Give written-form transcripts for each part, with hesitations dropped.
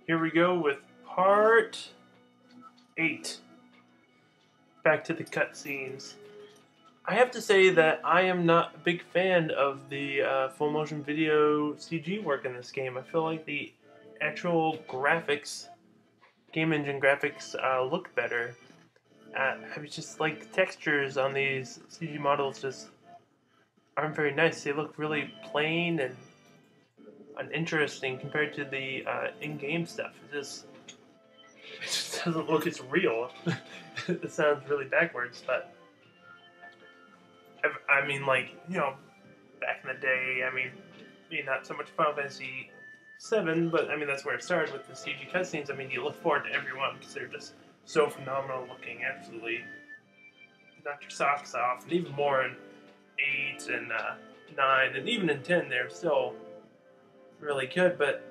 Here we go with part 8. Back to the cutscenes. I have to say that I am not a big fan of the full motion video CG work in this game. I feel like the actual graphics, game engine graphics, look better. I just like the textures on these CG models just aren't very nice. They look really plain and uninteresting compared to the in-game stuff. It just doesn't look as real. It sounds really backwards, but I mean, like, you know, back in the day, I mean, maybe not so much Final Fantasy VII, but I mean, that's where it started with the CG cutscenes. I mean, you look forward to every one because they're just so phenomenal looking, absolutely knock your socks off, and even more in 8 and 9, and even in 10, they're still really good, but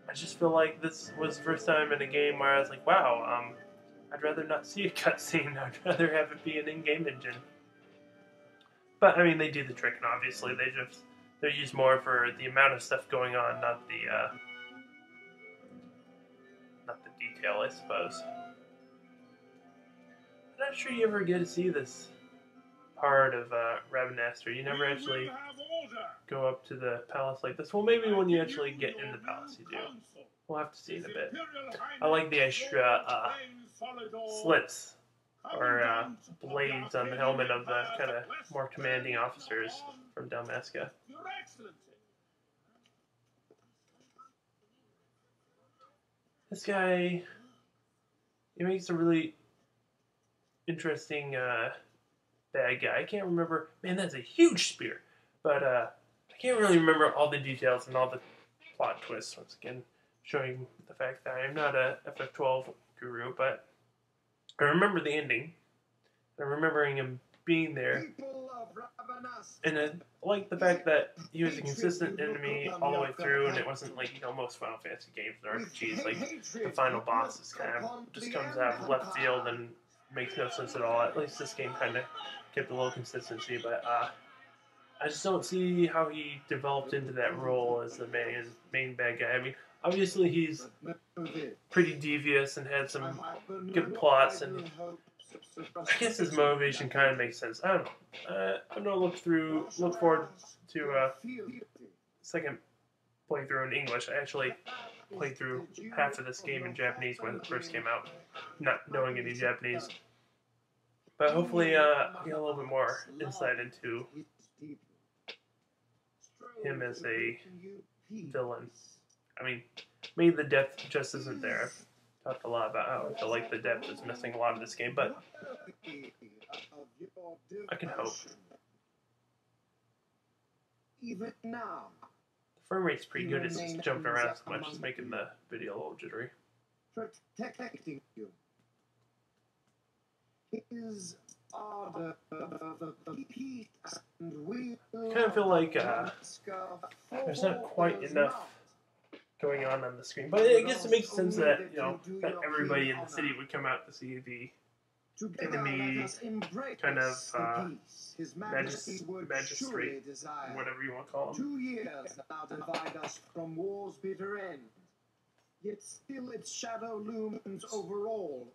I just feel like this was the first time in a game where I was like, wow, I'd rather not see a cutscene. I'd rather have it be an in-game engine. But I mean, they do the trick, and obviously they're used more for the amount of stuff going on, not the detail, I suppose. I'm not sure you ever get to see this part of Ravenastor. You never actually go up to the palace like this. Well, maybe when you actually get in the palace, you do. We'll have to see in a bit. I like the extra slits or blades on the helmet of the kind of more commanding officers from Dalmasca. This guy, he makes a really interesting bad guy. I can't remember. Man, that's a huge spear. But I can't really remember all the details and all the plot twists. Once again, showing the fact that I am not a FF12 guru, but I remember the ending. I'm remembering him being there. And I like the fact that he was a consistent enemy all the way through, and it wasn't like, you know, most Final Fantasy games and RPGs, like the final boss is kind of just comes out of left field and makes no sense at all. At least this game kind of kept a little consistency, but I just don't see how he developed into that role as the main bad guy. I mean, obviously he's pretty devious and had some good plots, and I guess his motivation kind of makes sense. I don't know. I'm gonna look forward to second playthrough in English. I actually played through half of this game in Japanese when it first came out, not knowing any Japanese. But hopefully I'll get a little bit more insight into him as a villain. I mean, maybe the depth just isn't there. I've talked a lot about how I feel like the depth is missing a lot of this game, but I can hope. Even now, the frame rate's pretty good. It's just jumping around so much, it's making the video a little jittery. Protecting you is order the peace and will. I kind of feel like there's not quite enough going on the screen, but I guess it makes sense that, you know, that everybody in the city would come out to see the enemy kind of magistrate, whatever you want to call him. 2 years now divide us from war's bitter end, yet still its shadow looms over all,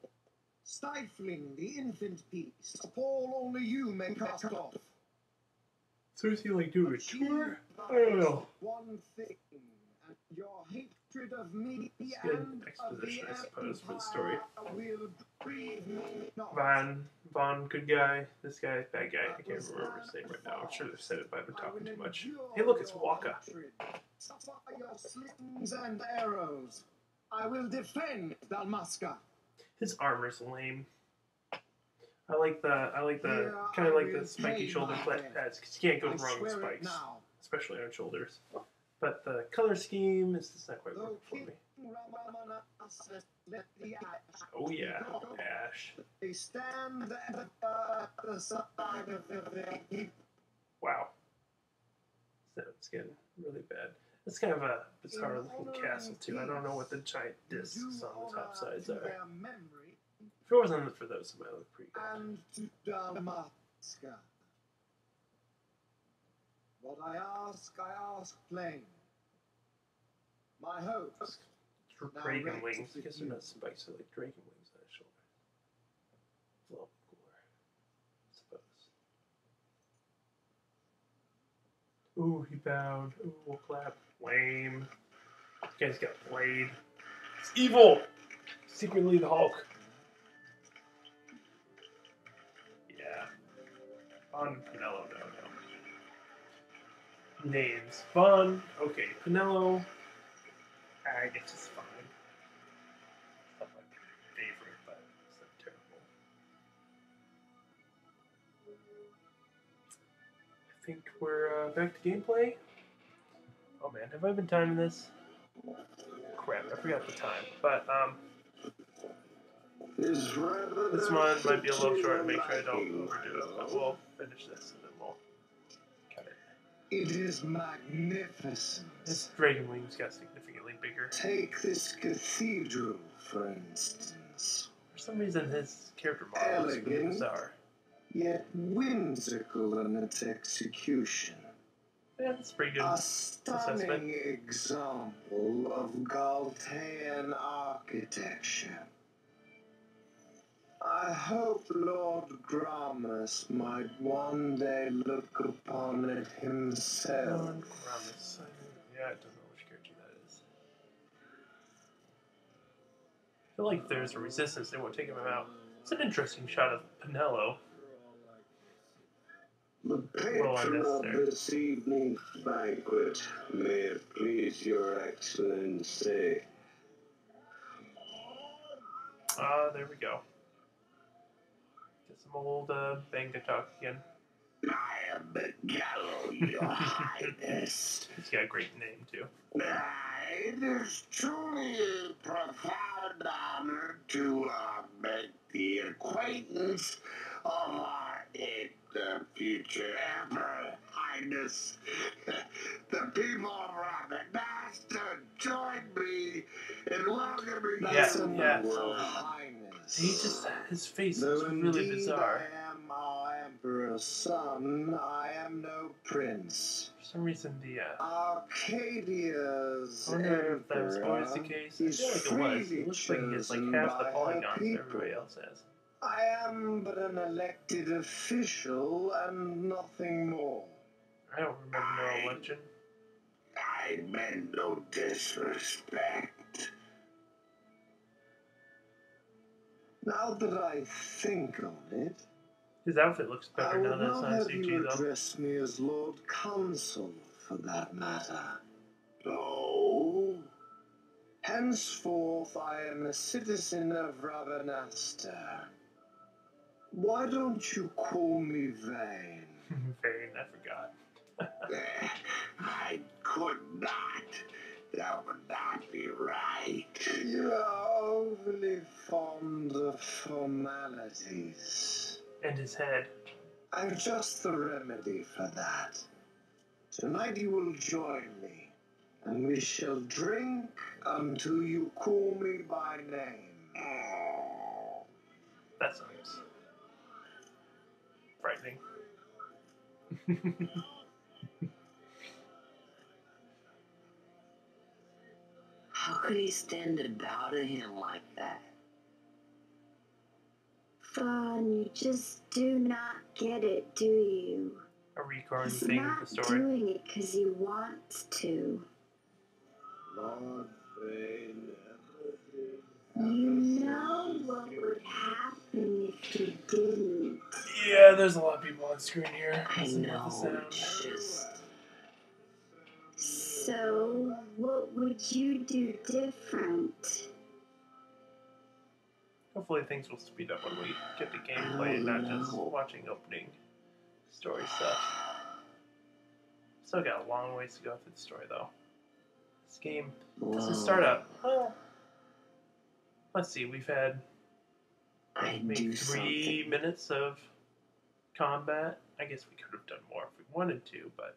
stifling the infant peace, a pall only you may cast off. So is he like doing a tour? I don't know. One thing, and your hatred of me it's good exposition, I suppose, for the story. Von, good guy. This guy, bad guy. I can't remember his name right now. I'm sure they've said it, but I've been talking too much. Hey, look, it's Waka. Suffer your slings and arrows. I will defend Dalmasca. His armor's lame. I like the kind of like the spiky shoulder pads, because you can't go wrong with spikes, especially on shoulders. But the color scheme is just not quite working for me. Oh yeah, Ash. They stand at the side of the wow. So it's getting really bad. It's kind of a bizarre looking castle too. I don't know what the giant discs on the top sides are. If it wasn't for those, it might look pretty good. And to Dalmasca. What I ask plain. My hopes dragon wings. I guess they're not spikes, they're like dragon wings on his shoulder. It's a little cooler, I suppose. Ooh, he bowed. Ooh, we'll clap. Lame. You guys got played. It's evil! Secretly the Hulk. Yeah. On Pinello, no. Names. Fun. Okay, Pinello. I guess it's fine. It's not my favorite, but it's not terrible. I think we're back to gameplay. Oh man, have I been timing this? Crap, I forgot the time. But this one might be a little short. Make sure I don't overdo it. But we'll finish this and then we'll cut it. It is magnificent. This dragon wings got significantly bigger. Take this cathedral, for instance. For some reason, his character model is really bizarre. Yet whimsical in its execution. Yeah, that's pretty good. A stunning example of Galtean architecture. I hope Lord Gramus might one day look upon it himself. Lord Gramus. Yeah, I don't know which character that is. I feel like if there's a resistance, they won't take him out. It's an interesting shot of Pinello. The patron of this evening's banquet, may it please your excellency. There we go. Get some old Benga talk again. I am the gallows, your highness. He's got a great name, too. It is truly a profound honor to make the acquaintance of our future Emperor Highness. The people of Ravenasta join me in welcoming Highness. He just, his face is really bizarre. I am our Emperor's son, I am no prince. For some reason, the Arcadia's I wonder if that was always the case. I feel like it was. It looks like he has like half the polygons everybody else has. I am but an elected official and nothing more. I don't remember no election. I meant no disrespect. Now that I think on it, his outfit looks better now I will that's not on have CG you though. address me as Lord Consul for that matter. No. Henceforth, I am a citizen of Ravenasta. Why don't you call me Vane? Vane, I forgot. I could not. That would not be right. You are overly fond of formalities. And his head. I've just the remedy for that. Tonight you will join me, and we shall drink until you call me by name. That sounds frightening. How could he stand to bow to him like that? Fawn, you just do not get it, do you? A recurring He's thing not of the story. doing it because he wants to. Lord Vane. You know what would happen if you didn't. Yeah, there's a lot of people on screen here. I Listen to know, the sound. it's just... So, what would you do different? Hopefully things will speed up when we get to gameplay and not just watching opening story stuff. Still got a long ways to go through the story though. This game doesn't start out. Well, let's see, we've had maybe 3 minutes of combat. I guess we could have done more if we wanted to, but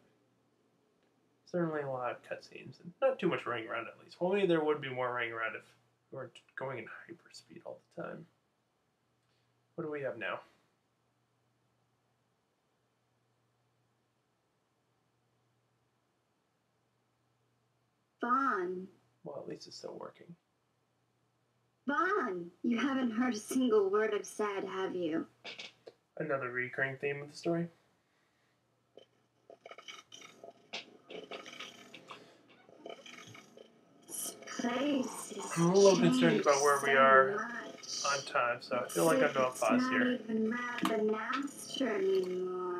certainly a lot of cutscenes and not too much running around at least. Well, maybe there would be more running around if we weren't going in hyperspeed all the time. What do we have now? Fawn, Well, at least it's still working. Vaughn, you haven't heard a single word I've said, have you? Another recurring theme of the story. This place is I'm a little concerned changed about where we so are much. on time, so I feel like I'm going to pause here. It's not even Rath and Master anymore.